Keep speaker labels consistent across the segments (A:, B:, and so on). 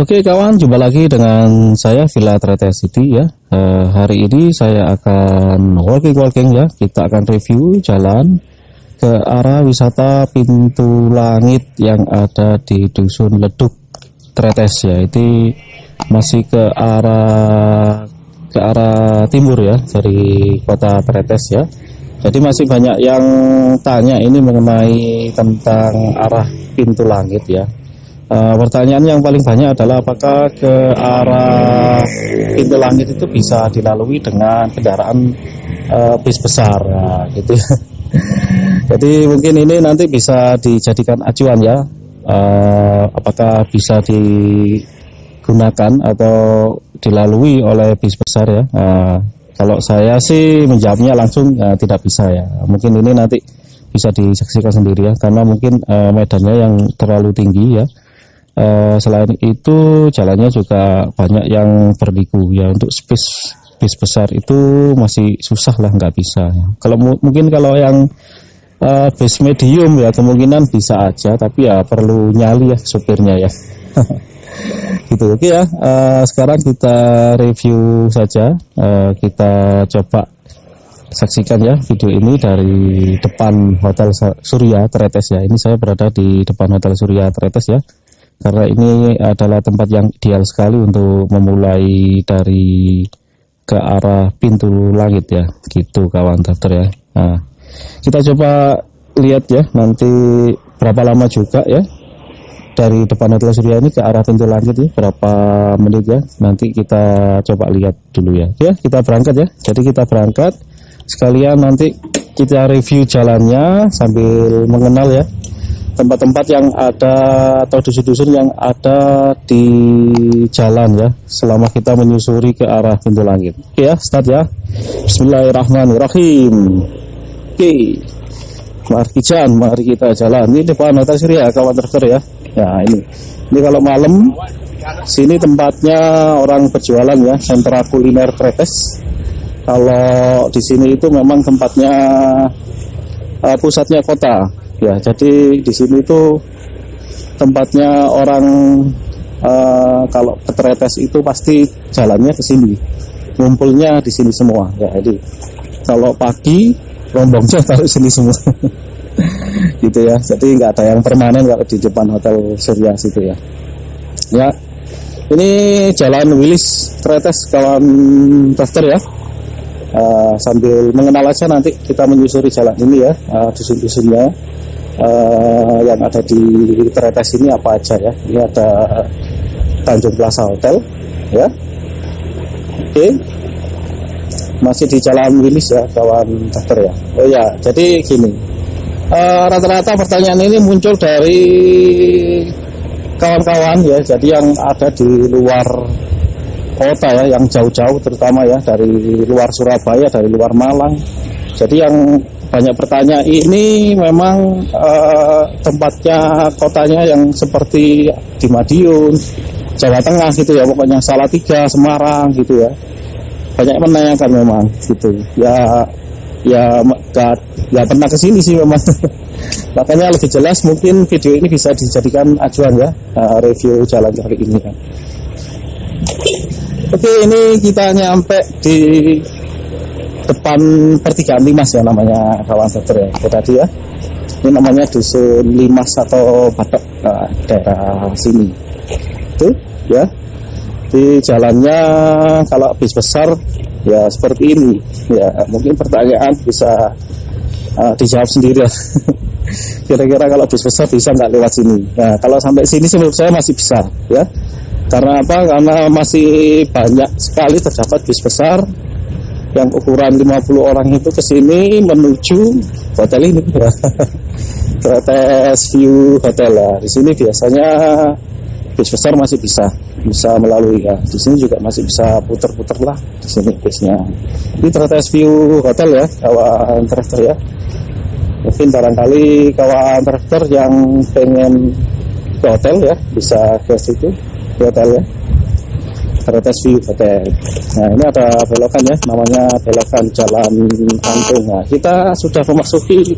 A: Oke kawan, jumpa lagi dengan saya Villa Tretes City ya. Hari ini saya akan walking ya. Kita akan review jalan ke arah wisata Pintu Langit yang ada di Dusun Leduk Tretes ya. Itu masih ke arah timur ya dari kota Tretes ya. Jadi masih banyak yang tanya ini mengenai tentang arah Pintu Langit ya. Pertanyaan yang paling banyak adalah apakah ke arah Pintu Langit itu bisa dilalui dengan kendaraan bis besar ya, gitu ya. Jadi mungkin ini nanti bisa dijadikan acuan ya, apakah bisa digunakan atau dilalui oleh bis besar ya. Kalau saya sih menjawabnya langsung tidak bisa ya. Mungkin ini nanti bisa disaksikan sendiri ya, karena mungkin medannya yang terlalu tinggi ya. Selain itu jalannya juga banyak yang berliku ya. Untuk bis besar itu masih susah lah, nggak bisa ya. Kalau mungkin kalau yang bis medium ya kemungkinan bisa aja, tapi ya perlu nyali ya supirnya ya. Gitu. Oke ya, sekarang kita review saja. Kita coba saksikan ya video ini dari depan Hotel Surya Tretes ya. Ini saya berada di depan Hotel Surya Tretes ya, karena ini adalah tempat yang ideal sekali untuk memulai dari ke arah Pintu Langit ya, gitu kawan drafter ya. Nah, kita coba lihat ya nanti berapa lama juga ya dari depan Hotel Surya ini ke arah Pintu Langit ya, berapa menit ya, nanti kita coba lihat dulu ya. Ya, kita berangkat ya. Jadi kita berangkat sekalian nanti kita review jalannya sambil mengenal ya tempat-tempat yang ada atau dusun-dusun yang ada di jalan ya selama kita menyusuri ke arah Pintu Langit. Oke ya, start ya. Bismillahirrahmanirrahim. Oke, mari kita jalan. Ini depan Hotel Surya kawan drafter ya. Ya ini kalau malam sini tempatnya orang berjualan ya, sentra kuliner Tretes. Kalau di sini itu memang tempatnya pusatnya kota. Ya, jadi di sini itu tempatnya orang kalau ke Tretes itu pasti jalannya ke sini, ngumpulnya di sini semua. Ya, jadi kalau pagi rombongnya taruh sini semua, gitu ya. Jadi nggak ada yang permanen kalau di depan Hotel Surya situ ya. Ya, ini Jalan Wilis Tretes kawan drafter ya. Sambil mengenal aja nanti kita menyusuri jalan ini ya, dusun-dusunnya. Yang ada di Tretes ini apa aja ya. Ini ada Tanjung Plaza Hotel ya. Oke, masih di Jalan Wilis ya kawan drafter ya. Oh ya, jadi gini, rata-rata pertanyaan ini muncul dari kawan-kawan ya, jadi yang ada di luar kota ya, yang jauh-jauh terutama ya, dari luar Surabaya, dari luar Malang. Jadi yang banyak bertanya ini memang tempatnya kotanya yang seperti di Madiun, Jawa Tengah gitu ya, pokoknya Salatiga, Semarang gitu ya. Banyak menanyakan memang gitu. Ya nggak pernah kesini sih memang. Makanya lebih jelas mungkin video ini bisa dijadikan acuan ya, review jalan kali ini ya. Oke, ini kita nyampe di depan pertigaan Limas ya namanya kawan drafter ya. Itu tadi ya. Ini namanya Dusun Limas atau Batok, daerah sini. Itu ya. Di jalannya kalau bis besar ya seperti ini. Ya, mungkin pertanyaan bisa dijawab sendiri ya. Kira-kira kalau bis besar bisa nggak lewat sini? Nah, kalau sampai sini menurut saya masih bisa ya. Karena apa? Karena masih banyak sekali terdapat bis besar yang ukuran 50 orang itu ke sini menuju hotel ini. Tretes View Hotel ya. Di sini biasanya bis besar masih bisa melalui ya. Di sini juga masih bisa puter-puter lah di sini bisnya. Ini Tretes View Hotel ya, kawan drafter ya. Mungkin barangkali kawan drafter yang pengen ke hotel ya bisa ke situ, ke hotel ya, Tretes View Hotel. Nah, ini ada belokan ya, namanya belokan Jalan Angklung. Nah, kita sudah memasuki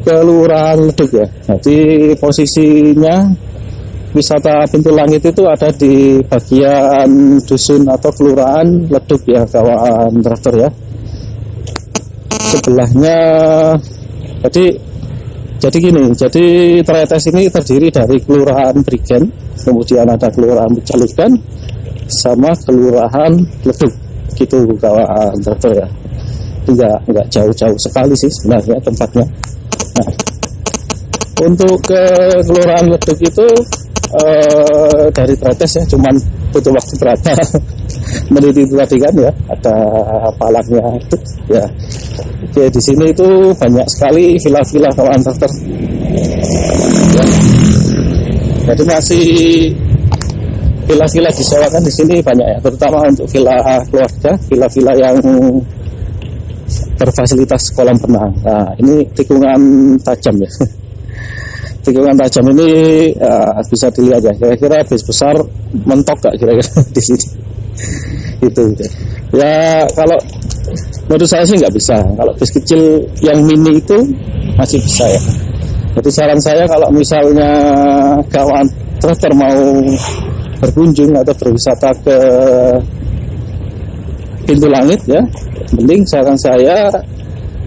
A: Kelurahan Leduk ya. Jadi posisinya wisata Pintu Langit itu ada di bagian dusun atau kelurahan Leduk ya kawan traktor ya. Sebelahnya jadi gini, jadi Tretes ini terdiri dari kelurahan Prigen, kemudian ada kelurahan Pecalukan sama kelurahan Leduk gitu kawan traktor ya. Enggak jauh-jauh sekali sih sebenarnya tempatnya. Nah, untuk ke kelurahan Leduk itu dari Tretes ya, cuman butuh waktu berapa menit itu tadi kan ya, ada palangnya itu ya. Oke, di sini itu banyak sekali villa-villa kawan traktor ya. Jadi masih villa-villa disewakan di sini banyak ya, terutama untuk villa keluarga, villa-villa yang berfasilitas kolam renang. Nah, ini tikungan tajam ya. Tikungan tajam ini bisa dilihat ya, kira-kira bis besar mentok gak kira-kira di sini. Itu ya, kalau menurut saya sih nggak bisa. Kalau bis kecil yang mini itu masih bisa ya. Jadi saran saya kalau misalnya kawan traktor mau berkunjung atau berwisata ke Pintu Langit ya, mending saran saya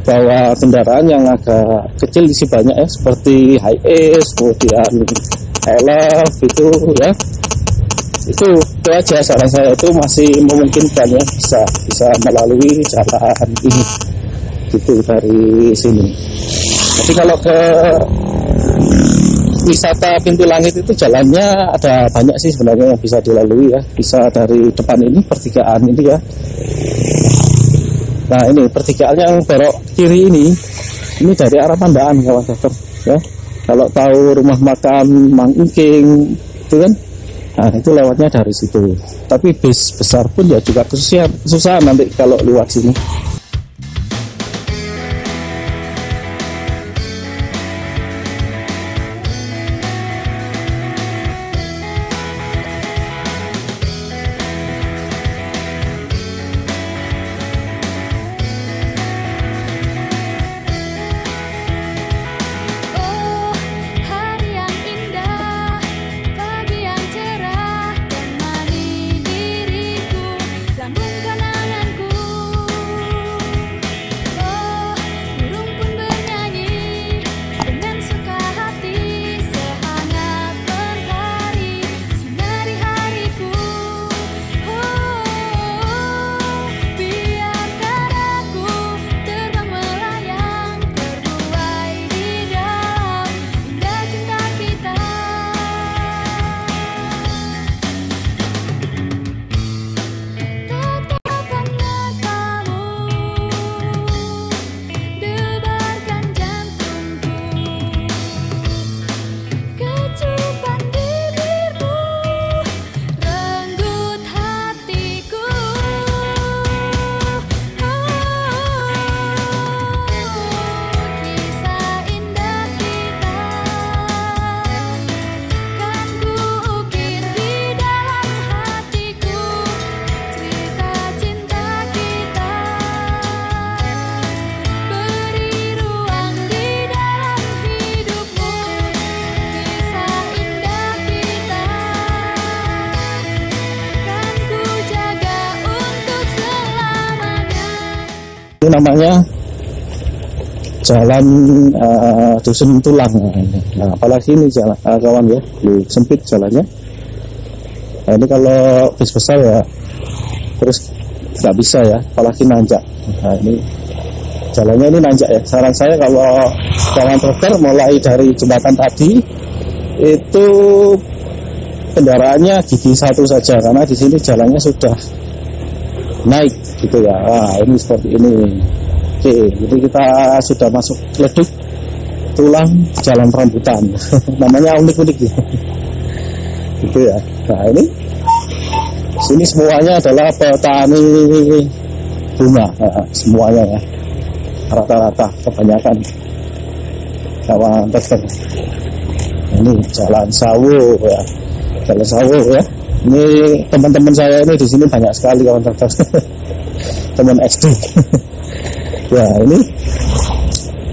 A: bawa kendaraan yang agak kecil, isi banyak ya, seperti Hiace, kemudian Elf itu ya. Itu aja saran saya, itu masih memungkinkan ya, bisa melalui jalan ini gitu dari sini. Jadi kalau ke wisata Pintu Langit itu jalannya ada banyak sih sebenarnya yang bisa dilalui ya. Bisa dari depan ini, pertigaan ini ya. Nah, ini pertigaannya yang belok kiri ini dari arah Pandaan kawan traktor ya. Kalau tahu rumah makan Mang Engking itu kan, nah itu lewatnya dari situ. Tapi bis besar pun ya juga susah nanti kalau lewat sini. Ini namanya jalan dusun tulang. Nah, apalagi ini jalan kawan ya, sempit jalannya. Nah, ini kalau bis besar ya terus nggak bisa ya, apalagi nanjak. Nah, ini jalannya ini nanjak ya. Saran saya kalau kawan traktor mulai dari jembatan tadi itu kendaraannya gigi satu saja, karena di sini jalannya sudah naik gitu ya. Wah, ini seperti ini. Oke, jadi kita sudah masuk Leduk Tulang Jalan Rambutan. Namanya unik-unik ya. Gitu ya. Nah, ini sini semuanya adalah petani bunga, semuanya ya. Rata-rata kebanyakan kawan traktor. Ini jalan sawo ya. Jalan sawo ya. Ini teman-teman saya ini di sini banyak sekali kawan traktor. Teman SD. Ya, ini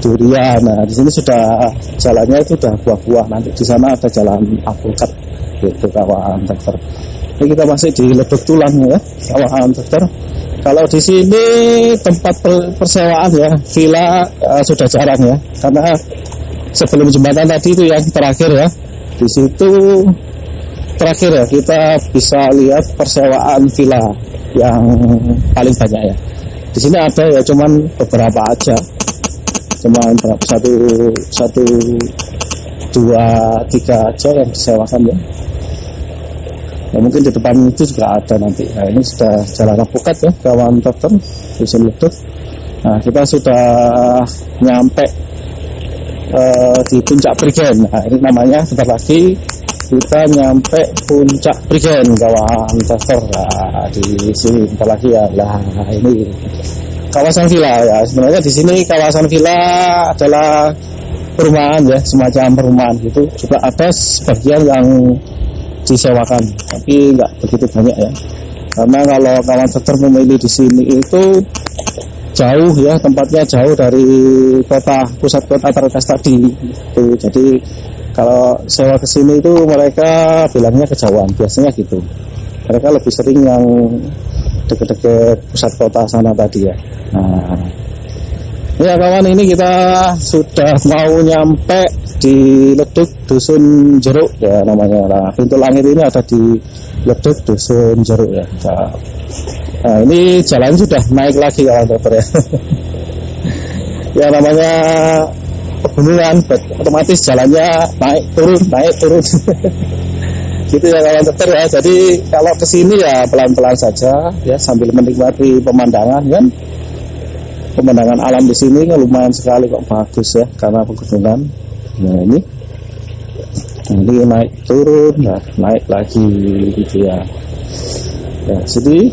A: durian. Nah, di sini sudah jalannya itu sudah buah-buah. Nanti di sana ada jalan alpukat. gitu kawan dokter. Ini kita masih di Leduk Tulang ya kawan dokter. Kalau di sini tempat persewaan ya villa sudah jarang ya, karena sebelum jembatan tadi itu yang terakhir ya, di situ terakhir ya kita bisa lihat persewaan villa yang paling banyak ya. Di sini ada ya cuman beberapa aja, cuman satu dua tiga aja yang disewakan ya. Ya mungkin di depan itu juga ada nanti. Nah ini sudah jalan Alpukat ya kawan dokter, Dusun Leduk. Nah kita sudah nyampe di Puncak Prigen. Nah ini namanya sebentar lagi kita nyampe Puncak Prigen kawan dokter. Nah di sini sebentar lagi ya. Lah ini kawasan villa ya. Sebenarnya di sini kawasan villa adalah perumahan ya, semacam perumahan gitu. Juga ada sebagian yang disewakan, tapi nggak begitu banyak ya. Karena kalau kawan dokter memilih di sini itu jauh ya, tempatnya jauh dari kota, pusat kota Tretes tadi. Itu jadi kalau sewa ke sini itu mereka bilangnya kejauhan, biasanya gitu. Mereka lebih sering yang deket-deket pusat kota sana tadi ya. Nah, ya kawan, ini kita sudah mau nyampe di Leduk Dusun Jeruk ya namanya. Nah, pintu langit ini ada di Leduk Dusun Jeruk ya. Nah ini jalan sudah naik lagi kawan dokter ya. Ya namanya pegunungan, otomatis jalannya naik turun. Gitu ya kawan dokter ya. Jadi kalau kesini ya pelan-pelan saja ya, sambil menikmati pemandangan kan. Pemandangan alam di sini kan lumayan sekali kok, bagus ya karena pegunungan. Nah ini naik turun, nah naik lagi gitu ya. Ya jadi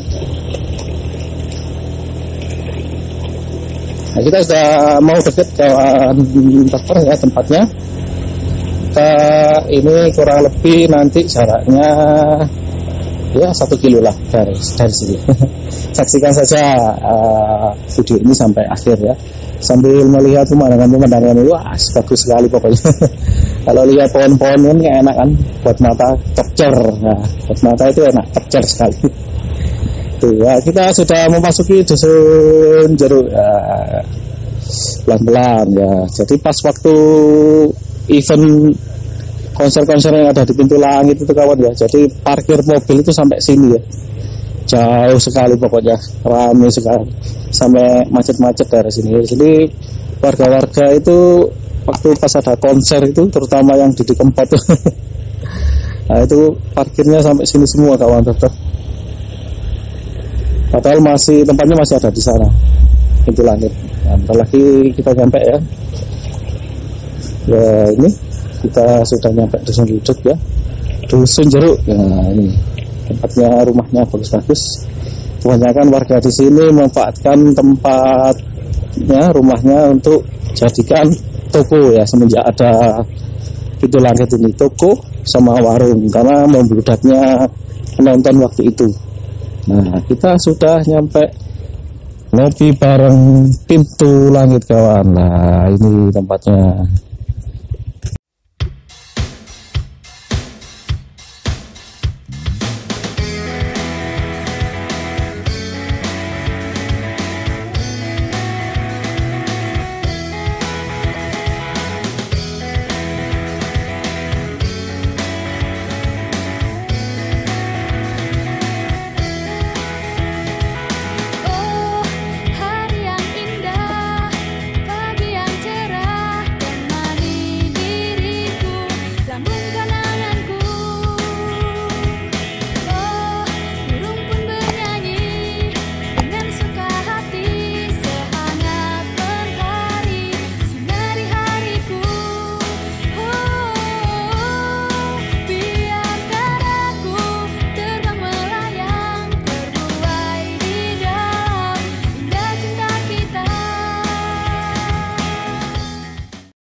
A: nah, kita sudah mau deket kawan dokter ya tempatnya. Ini kurang lebih nanti jaraknya ya 1 kilo lah dari sini. Saksikan saja video ini sampai akhir ya, sambil melihat pemandangan itu bagus sekali pokoknya. Kalau lihat pohon-pohon ini enak kan, buat mata capcer. Nah, buat mata itu enak, capcer sekali. Tuh ya, kita sudah memasuki Dusun Jeruk ya, pelan-pelan ya. Jadi pas waktu event konser-konser yang ada di Pintu Langit itu kawan ya, jadi parkir mobil itu sampai sini ya, jauh sekali pokoknya, ramai sekali, sampai macet-macet dari sini. Jadi warga-warga itu waktu pas ada konser itu, terutama yang di Kempot tuh, nah itu parkirnya sampai sini semua kawan dokter. Padahal tempatnya masih ada di sana, Pintu Langit. Nah, bentar lagi kita nyampe ya. Ya ini kita sudah nyampe Dusun Leduk ya, Dusun Jeruk. Nah ini tempatnya, rumahnya bagus-bagus. Kebanyakan warga di sini memanfaatkan tempatnya, rumahnya untuk jadikan toko ya, semenjak ada Pintu Langit ini, toko sama warung karena membludaknya penonton waktu itu. Nah kita sudah nyampe ngopi bareng Pintu Langit kawan. Nah ini tempatnya.